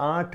8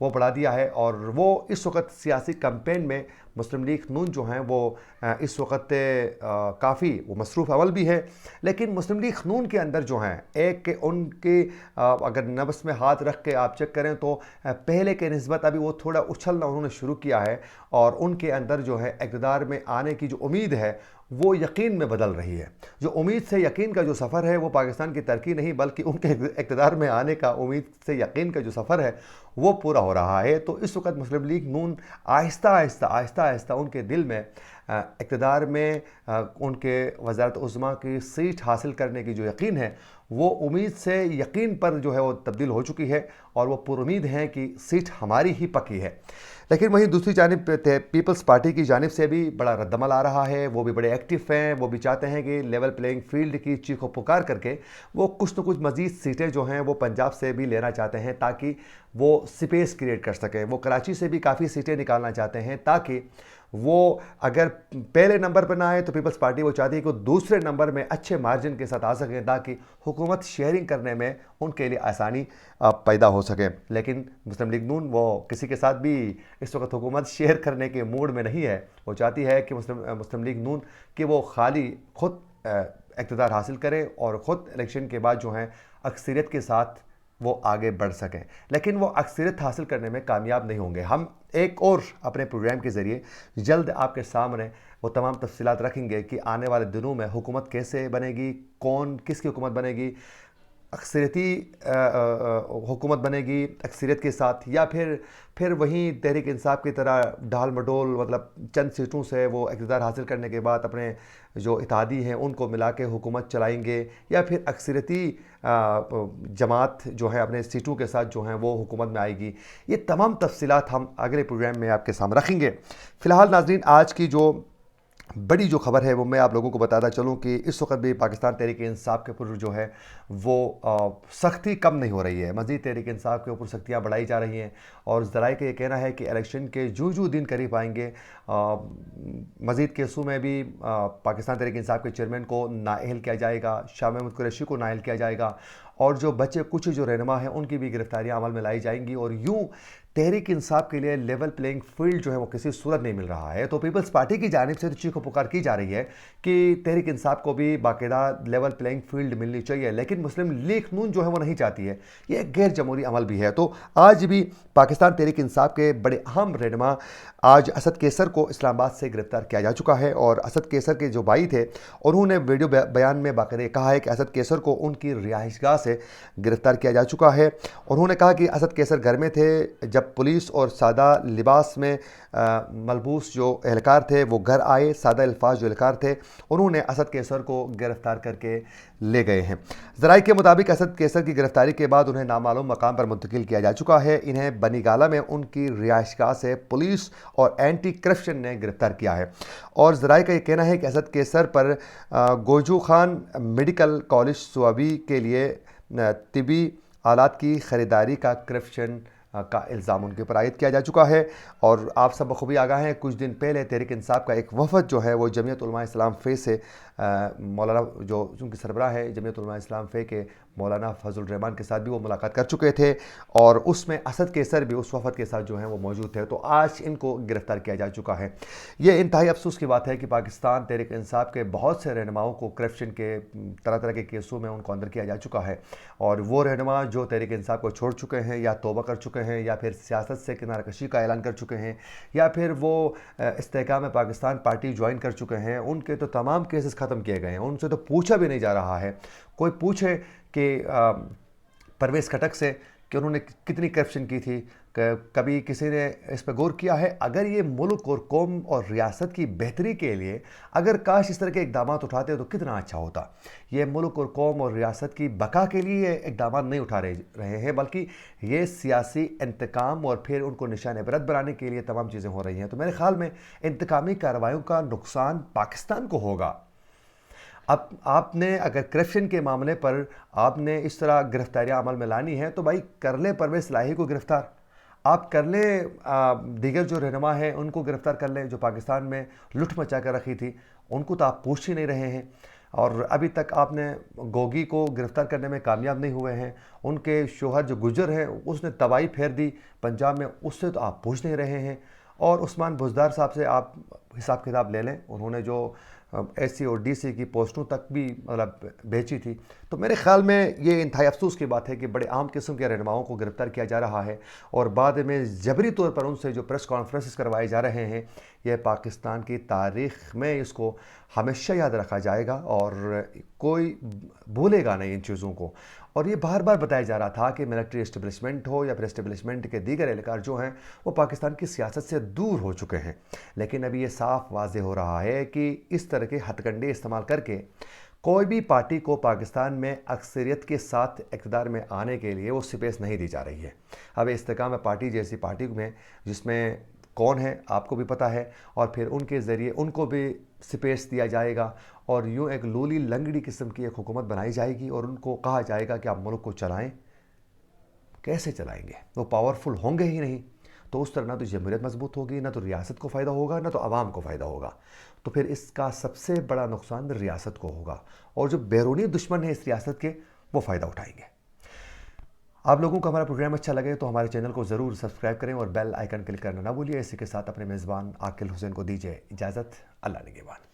وہ بڑھا دیا ہے، اور وہ اس وقت سیاسی کمپین میں مسلم لیگ نون جو ہیں وہ اس وقت کافی وہ مصروف عمل بھی ہے۔ لیکن مسلم لیگ نون کے اندر جو ہیں ایک کہ ان کی اگر نبض میں ہاتھ رکھ کے آپ چیک کریں تو پہلے کے نسبت ابھی وہ تھوڑا اچھلنا انہوں نے شروع کیا ہے، اور ان کے اندر جو ہے اقتدار میں آنے کی جو امید ہے وہ یقین میں بدل رہی ہے۔ جو امید سے یقین کا جو سفر ہے وہ پاکستان کی ترقی نہیں بلکہ ان کے اقتدار میں آنے کا، امید سے یقین کا جو سفر ہے وہ پورا ہو رہا ہے۔ تو اس وقت مسلم لیگ نون آہستہ آہستہ ان کے دل میں اقتدار میں ان کے وزارت عظمیٰ کی سیٹ حاصل کرنے کی جو یقین ہے وہ امید سے یقین پر جو ہے وہ تبدیل ہو چکی ہے، اور وہ پر امید ہیں کہ سیٹ ہماری ہی پکی ہے۔ لیکن وہیں دوسری جانب پیپلز پارٹی کی جانب سے بھی بڑا رد عمل آ رہا ہے، وہ بھی بڑے ایکٹیو ہیں، وہ بھی چاہتے ہیں کہ لیول پلینگ فیلڈ کی چیخ و پکار کر کے وہ کچھ نہ کچھ مزید سیٹیں جو ہیں وہ پنجاب سے بھی لینا چاہتے ہیں تاکہ وہ سپیس کریٹ کر سکیں۔ وہ کراچی سے بھی کافی سیٹیں نکالنا چاہتے ہیں تاکہ وہ اگر پہلے نمبر پر نہ آئے تو پیپلز پارٹی وہ چاہتی ہے کہ وہ دوسرے نمبر میں اچھے مارجن کے ساتھ آ سکیں تاکہ حکومت شیئرنگ کرنے میں ان کے لیے آسانی پیدا ہو سکے۔ لیکن مسلم لیگ نون وہ کسی کے ساتھ بھی اس وقت حکومت شیئر کرنے کے موڈ میں نہیں ہے۔ وہ چاہتی ہے کہ مسلم لیگ نون کہ وہ خالی خود اقتدار حاصل کرے اور خود الیکشن کے بعد جو ہیں اکثریت کے ساتھ وہ آگے بڑھ سکیں، لیکن وہ اکثریت حاصل کرنے میں کامیاب نہیں ہوں گے۔ ہم ایک اور اپنے پروگرام کے ذریعے جلد آپ کے سامنے وہ تمام تفصیلات رکھیں گے کہ آنے والے دنوں میں حکومت کیسے بنے گی، کون کس کی حکومت بنے گی، اکثریتی حکومت بنے گی اکثریت کے ساتھ، یا پھر وہیں تحریک انصاف کی طرح ڈھال مڈول مطلب چند سیٹوں سے وہ اقتدار حاصل کرنے کے بعد اپنے جو اتحادی ہیں ان کو ملا کے حکومت چلائیں گے، یا پھر اکثریتی جماعت جو ہے اپنے سیٹوں کے ساتھ جو ہیں وہ حکومت میں آئے گی۔ یہ تمام تفصیلات ہم اگلے پروگرام میں آپ کے سامنے رکھیں گے۔ فی الحال ناظرین، آج کی جو بڑی جو خبر ہے وہ میں آپ لوگوں کو بتاتا چلوں کہ اس وقت بھی پاکستان تحریک انصاف کے اوپر جو ہے وہ سختی کم نہیں ہو رہی ہے، مزید تحریک انصاف کے اوپر سختیاں بڑھائی جا رہی ہیں، اور ذرائع کا یہ کہنا ہے کہ الیکشن کے جو دن قریب آئیں گے مزید کیسوں میں بھی پاکستان تحریک انصاف کے چیئرمین کو نااہل کیا جائے گا، شاہ محمود قریشی کو نااہل کیا جائے گا، اور جو بچے کچھ جو رہنما ہیں ان کی بھی گرفتاریاں عمل میں لائی جائیں گی، اور یوں تحریک انصاف کے لیے لیول پلینگ فیلڈ جو ہے وہ کسی صورت نہیں مل رہا ہے۔ تو پیپلز پارٹی کی جانب سے تو چیخ و پکار کی جا رہی ہے کہ تحریک انصاف کو بھی باقاعدہ لیول پلینگ فیلڈ ملنی چاہیے، لیکن مسلم لیگ نون جو ہے وہ نہیں چاہتی ہے۔ یہ ایک غیر جمہوری عمل بھی ہے۔ تو آج بھی پاکستان تحریک انصاف کے بڑے اہم رہنما آج اسد کیسر کو اسلام آباد سے گرفتار کیا جا چکا ہے، اور اسد کیسر کے جو بھائی تھے انہوں نے ویڈیو بیان میں باقاعدہ کہا ہے کہ اسد کیسر کو ان کی رہائش گاہ سے گرفتار کیا جا چکا ہے۔ انہوں نے کہا کہ اسد کیسر گھر میں تھے جب پولیس اور سادہ لباس میں ملبوس جو اہلکار تھے وہ گھر آئے، سادہ الفاظ جو اہلکار تھے انہوں نے اسد کیسر کو گرفتار کر کے لے گئے ہیں۔ ذرائع کے مطابق اسد کیسر کی گرفتاری کے بعد انہیں نامعلوم مقام پر منتقل کیا جا چکا ہے۔ انہیں بنی گالہ میں ان کی رہائش گاہ سے پولیس اور اینٹی کرپشن نے گرفتار کیا ہے، اور ذرائع کا یہ کہنا ہے کہ اسد کیسر پر گوجو خان میڈیکل کالج سوابی کے لیے طبی آلات کی خریداری کا کرپشن کا الزام ان کے اوپر عائد کیا جا چکا ہے۔ اور آپ سب بخوبی آگاہ ہیں کچھ دن پہلے تحریک انصاف کا ایک وفد جو ہے وہ جمعیت علماء اسلام فے سے مولانا جو ان کی سربراہ ہے جمعیت علماء اسلام فے کے مولانا فضل الرحمان کے ساتھ بھی وہ ملاقات کر چکے تھے، اور اس میں اسد کیسر بھی اس وفد کے ساتھ جو ہیں وہ موجود تھے۔ تو آج ان کو گرفتار کیا جا چکا ہے۔ یہ انتہائی افسوس کی بات ہے کہ پاکستان تحریک انصاف کے بہت سے رہنماؤں کو کرپشن کے طرح طرح کے کیسوں میں ان کو اندر کیا جا چکا ہے، اور وہ رہنما جو تحریک انصاف کو چھوڑ چکے ہیں یا توبہ کر چکے ہیں یا پھر سیاست سے کنارہ کشی کا اعلان کر چکے ہیں یا پھر وہ استحکام پاکستان پارٹی جوائن کر چکے ہیں، ان کے تو تمام کیسز ختم کیے گئے ہیں، ان سے تو پوچھا بھی نہیں جا رہا ہے۔ کوئی پوچھے کہ پرویز خٹک سے کہ انہوں نے کتنی کرپشن کی تھی، کبھی کسی نے اس پہ غور کیا ہے؟ اگر یہ ملک اور قوم اور ریاست کی بہتری کے لیے اگر کاش اس طرح کے اقدامات اٹھاتے تو کتنا اچھا ہوتا۔ یہ ملک اور قوم اور ریاست کی بقا کے لیے یہ اقدامات نہیں اٹھا رہے ہیں، بلکہ یہ سیاسی انتقام اور پھر ان کو نشان عبرت بنانے کے لیے تمام چیزیں ہو رہی ہیں۔ تو میرے خیال میں انتقامی کارروائیوں کا نقصان پاکستان کو ہوگا۔ اب آپ نے اگر کرپشن کے معاملے پر آپ نے اس طرح گرفتاریاں عمل میں لانی ہے تو بھائی کر لیں پرویز الہی کو گرفتار، آپ کر لیں دیگر جو رہنما ہیں ان کو گرفتار کر لیں جو پاکستان میں لٹ مچا کر رکھی تھی، ان کو تو آپ پوچھ ہی نہیں رہے ہیں۔ اور ابھی تک آپ نے گوگی کو گرفتار کرنے میں کامیاب نہیں ہوئے ہیں. ان کے شوہر جو گجر ہیں اس نے تباہی پھیر دی پنجاب میں, اس سے تو آپ پوچھ نہیں رہے ہیں. اور عثمان بزدار صاحب سے آپ حساب کتاب لے لیں, انہوں نے جو ایس سی اور ڈی سی کی پوسٹوں تک بھی مطلب بھیجی تھی. تو میرے خیال میں یہ انتہائی افسوس کی بات ہے کہ بڑے عام قسم کے رہنماؤں کو گرفتار کیا جا رہا ہے اور بعد میں جبری طور پر ان سے جو پریس کانفرنسز کروائے جا رہے ہیں, یہ پاکستان کی تاریخ میں اس کو ہمیشہ یاد رکھا جائے گا اور کوئی بھولے گا نہیں ان چیزوں کو. اور یہ بار بار بتایا جا رہا تھا کہ ملٹری اسٹیبلشمنٹ ہو یا پھر اسٹیبلشمنٹ کے دیگر اہلکار جو ہیں وہ پاکستان کی سیاست سے دور ہو چکے ہیں. لیکن ابھی یہ صاف واضح ہو رہا ہے کہ اس طرح کے ہتھ کنڈے استعمال کر کے کوئی بھی پارٹی کو پاکستان میں اکثریت کے ساتھ اقتدار میں آنے کے لیے وہ سپیس نہیں دی جا رہی ہے. اب استحکام پارٹی جیسی پارٹی میں جس میں کون ہے آپ کو بھی پتہ ہے, اور پھر ان کے ذریعے ان کو بھی سپیس دیا جائے گا اور یوں ایک لولی لنگڑی قسم کی ایک حکومت بنائی جائے گی اور ان کو کہا جائے گا کہ آپ ملک کو چلائیں. کیسے چلائیں گے؟ وہ پاورفل ہوں گے ہی نہیں. تو اس طرح نہ تو جمہوریت مضبوط ہوگی, نہ تو ریاست کو فائدہ ہوگا, نہ تو عوام کو فائدہ ہوگا. تو پھر اس کا سب سے بڑا نقصان ریاست کو ہوگا اور جو بیرونی دشمن ہیں اس ریاست کے وہ فائدہ اٹھائیں گے. آپ لوگوں کو ہمارا پروگرام اچھا لگے تو ہمارے چینل کو ضرور سبسکرائب کریں اور بیل آئیکن کلک کرنا نہ بھولیے. اسی کے ساتھ اپنے میزبان عاقل حسین کو دیجیے اجازت. اللہ نگہبان.